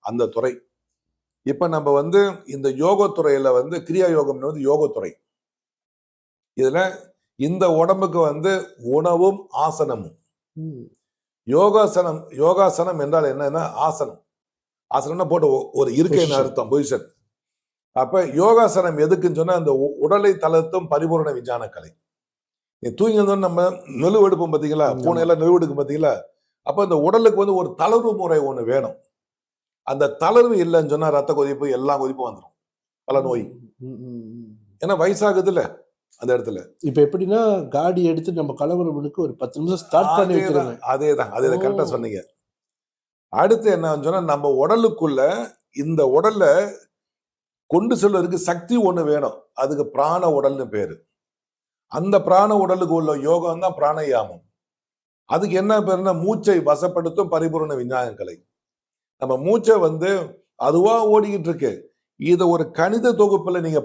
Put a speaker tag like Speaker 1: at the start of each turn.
Speaker 1: அந்த துறை. இப்ப நம்ம வந்து இந்த யோகத்துறையில வந்து கிரியா யோகம் வந்து யோகத்துறை. இதுல இந்த உடம்புக்கு வந்து உணவும் ஆசனமும். யோகாசனம் என்றால் என்னன்னா ஆசனம். ஆசனம்னா போட்டு ஒரு இருக்கைன்னு அர்த்தம், பொசிஷன். அப்ப யோகாசனம் எதுக்குன்னு சொன்னா அந்த உடலை தளர்த்தும் பரிபூரண விஞ்ஞான கலை. நீ தூங்கி நம்ம நெலுவெடுப்போம் பாத்தீங்களா, பூனையெல்லாம் நெலுவெடுக்கும் பாத்தீங்களா, அப்ப இந்த உடலுக்கு வந்து ஒரு தளர்வு முறை ஒண்ணு வேணும். அந்த தளர்வு இல்லைன்னு சொன்னா ரத்த கொதிப்பு எல்லா கொதிப்பும் வந்துடும், பல நோய். ஏன்னா வயசாகுதுல்ல அந்த இடத்துல.
Speaker 2: இப்ப எப்படின்னா காடி எடுத்து நம்ம கலவரமுக்கு ஒரு 10 நிமிஷம் ஸ்டார்ட் பண்ணி வைக்கிறோம்.
Speaker 1: அதேதான் கரெக்டா சொன்னீங்க. அடுத்து என்ன சொன்னா நம்ம உடலுக்குள்ள இந்த உடல்ல கொண்டு செல்வதற்கு சக்தி ஒண்ணு வேணும். அதுக்கு பிராண உடல்னு பேரு. அந்த பிராண உடலுக்கு உள்ள யோகம் தான் பிராணயாமம். அதுக்கு என்ன பேருன்னா மூச்சை வசப்படுத்தும் பரிபூரண விஞ்ஞான கலை. நம்ம மூச்சை வந்து அதுவா ஓடிக்கிட்டு இருக்கு. இத ஒரு கணித தொகுப்புல நீங்க